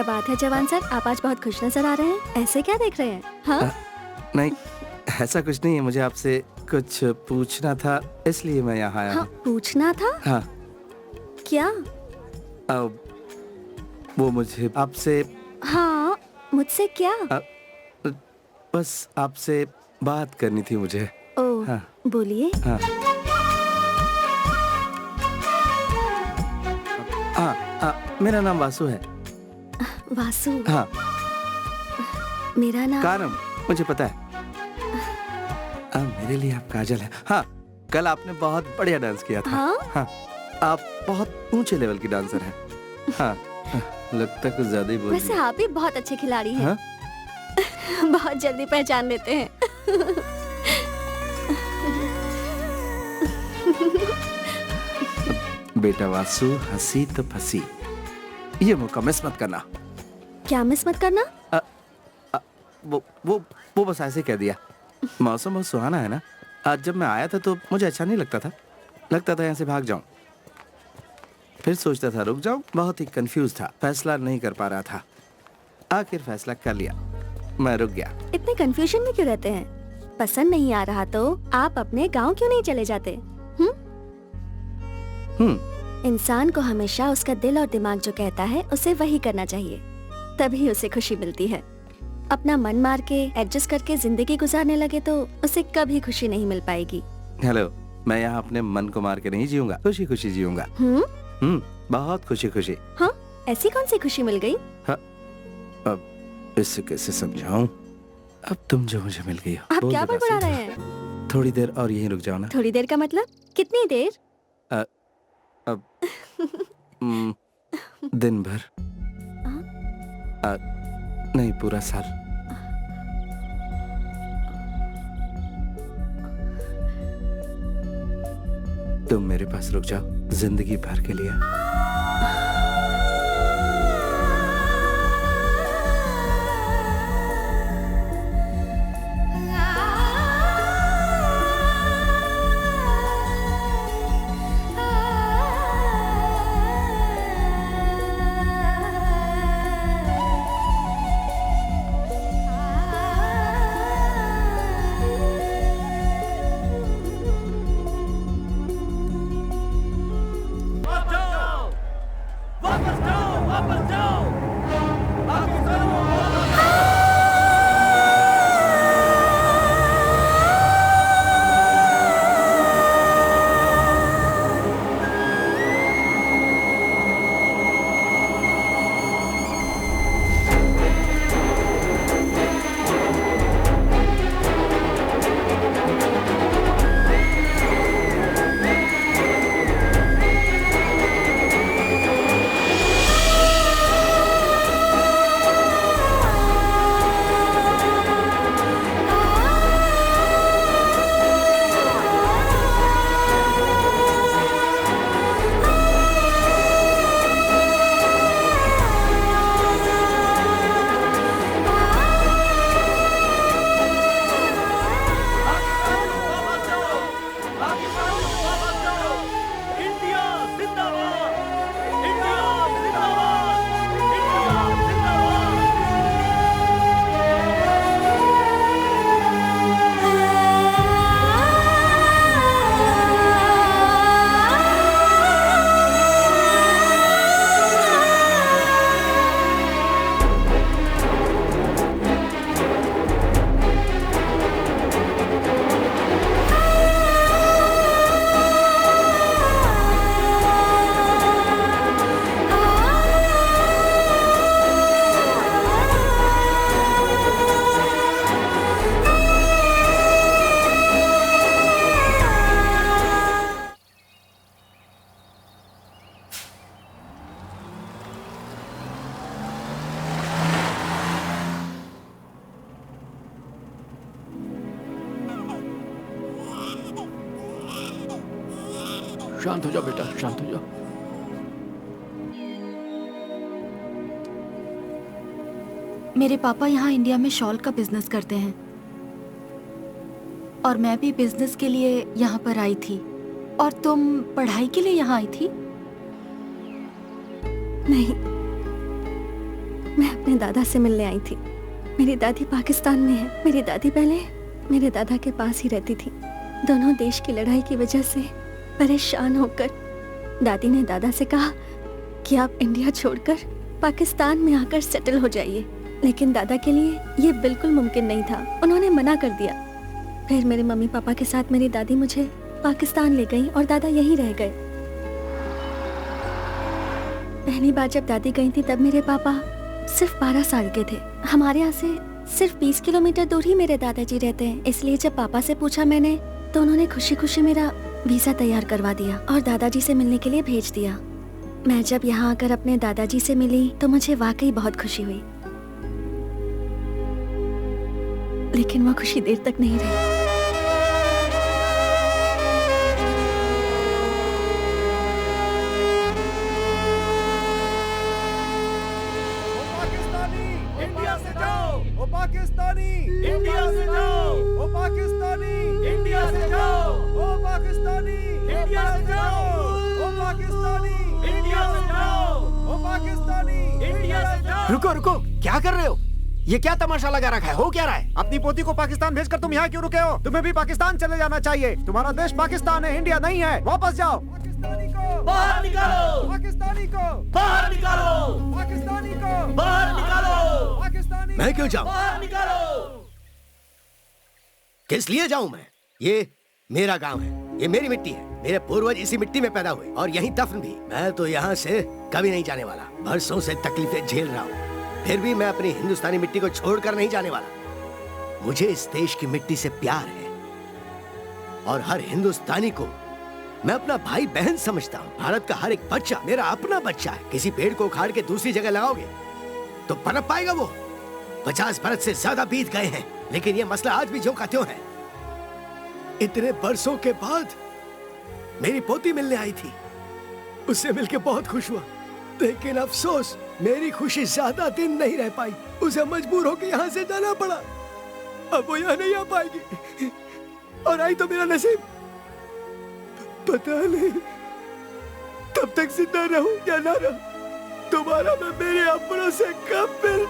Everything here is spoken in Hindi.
क्या बात है जवान सर, आप आज बहुत खुश नजर आ रहे हैं। ऐसे क्या देख रहे हैं? हाँ? नहीं, ऐसा कुछ नहीं है। मुझे आपसे कुछ पूछना था, इसलिए मैं यहाँ आया हाँ, हूँ। पूछना था? हाँ। क्या? वो मुझे आपसे हाँ, मुझसे क्या? बस आपसे बात करनी थी मुझे। ओह, हाँ। बोलिए। हाँ। मेरा नाम वासु है। वासु? हाँ। मेरा नाम कारम, मुझे पता है। मेरे लिए आप काजल है। हाँ, कल आपने बहुत बढ़िया डांस किया था। हाँ? हाँ, आप बहुत ऊंचे लेवल की डांसर हैं। हाँ, लगता है कुछ ज्यादा ही बोल वैसे दिया। आप भी बहुत अच्छे खिलाड़ी हैं। हाँ? बहुत जल्दी पहचान लेते हैं। बेटा वासु, हंसी तो फंसी। ये मौका मिस मत करना। क्या मिस मत करना? वो बस ऐसे कह दिया। मौसम बहुत सुहाना है ना। आज जब मैं आया था तो मुझे अच्छा नहीं लगता था। लगता था यहाँ से भाग जाऊं। फिर सोचता था रुक जाऊं। बहुत ही कंफ्यूज था, फैसला नहीं कर पा रहा था। आखिर फैसला कर लिया, मैं रुक गया। इतने कंफ्यूजन में क्यों रहते हैं? पसंद नहीं आ रहा तो आप अपने गांव क्यों नहीं चले जाते? इंसान को हमेशा उसका दिल और दिमाग जो कहता है उसे वही करना चाहिए, तभी उसे खुशी मिलती है। अपना मन मार के एडजस्ट करके जिंदगी गुजारने लगे तो उसे कभी खुशी नहीं मिल पाएगी। हेलो, मैं यहाँ अपने मन को मार के नहीं जीऊंगा, खुशी खुशी जीऊंगा। बहुत खुशी खुशी। हाँ, ऐसी कौन सी खुशी मिल गई? हाँ, अब इससे कैसे समझाऊं? अब तुम जो मुझे मिल गई हो। आप क्या बड़बड़ा रहे हैं? थोड़ी देर और यहीं रुक जाओ ना। थोड़ी देर का मतलब कितनी देर? अब दिन भर। नहीं, पूरा साल। तुम मेरे पास रुक जाओ जिंदगी भर के लिए। शांत हो जाओ बेटा, शांत हो जाओ। मेरे पापा यहाँ इंडिया में शॉल का बिजनेस करते हैं और मैं भी बिजनेस के लिए यहाँ पर आई थी। और तुम पढ़ाई के लिए यहाँ आई थी? नहीं, मैं अपने दादा से मिलने आई थी। मेरी दादी पाकिस्तान में है। मेरी दादी पहले मेरे दादा के पास ही रहती थी। दोनों देश की लड़ाई की वजह से परेशान होकर दादी ने दादा से कहा कि आप इंडिया छोड़कर पाकिस्तान में आकर सेटल हो जाइए। लेकिन दादा के लिए ये बिल्कुल मुमकिन नहीं था। उन्होंने मना कर दिया। फिर मेरे मम्मी पापा के साथ मेरी दादी मुझे पाकिस्तान ले गई और दादा यहीं रह गए। पहली बार जब दादी गई थी तब मेरे पापा सिर्फ 12 साल के थे। हमारे यहाँ से सिर्फ 20 किलोमीटर दूर ही मेरे दादाजी रहते हैं। इसलिए जब पापा से पूछा मैंने तो उन्होंने खुशी खुशी मेरा वीजा तैयार करवा दिया और दादाजी से मिलने के लिए भेज दिया। मैं जब यहाँ आकर अपने दादाजी से मिली तो मुझे वाकई बहुत खुशी हुई। लेकिन वो खुशी देर तक नहीं रही। इंडिया से जाओ, ओ पाकिस्तानी इंडिया से जाओ, ओ पाकिस्तानी इंडिया से जाओ, ओ पाकिस्तानी इंडिया से जाओ, ओ पाकिस्तानी इंडिया से जाओ, ओ पाकिस्तानी इंडिया से जाओ। रुको रुको, क्या कर रहे हो? ये क्या तमाशा लगा रखा है? हो क्या रहा है? अपनी पोती को पाकिस्तान भेजकर तुम यहाँ क्यों रुके हो? तुम्हें भी पाकिस्तान चले जाना चाहिए। तुम्हारा देश पाकिस्तान है, इंडिया नहीं है। वापस जाओ। पाकिस्तानी को बाहर निकालो, पाकिस्तानी को बाहर निकालो, पाकिस्तानी को बाहर निकालो, पाकिस्तानी मैं क्यों जाऊं? बाहर निकालो। किस लिए जाऊं मैं? ये मेरा गांव है, ये मेरी मिट्टी है। मेरे पूर्वज इसी मिट्टी में पैदा हुए और यहीं दफन भी। मैं तो यहाँ से कभी नहीं जाने वाला। बरसों से तकलीफें झेल रहा हूँ, फिर भी मैं अपनी हिंदुस्तानी मिट्टी को छोड़कर नहीं जाने वाला। मुझे इस देश की मिट्टी से प्यार है और हर हिंदुस्तानी को मैं अपना भाई बहन समझता हूँ। भारत का हर एक बच्चा मेरा अपना बच्चा है। किसी पेड़ को उखाड़ के दूसरी जगह लगाओगे तो पनप पाएगा वो? 50 बरस से ज्यादा बीत गए हैं, लेकिन ये मसला आज भी ज्यों का त्यों है। इतने बरसों के बाद मेरी पोती मिलने आई थी, उससे मिलके बहुत खुश हुआ। लेकिन अफसोस, मेरी खुशी ज्यादा दिन नहीं रह पाई। उसे मजबूर होकर यहाँ से जाना पड़ा। अब वो यहाँ नहीं आ पाएगी और आई तो मेरा नसीब। पता नहीं तब तक जिंदा रहूं या ना रहूं। दोबारा मैं मेरे अपनों से कब मिल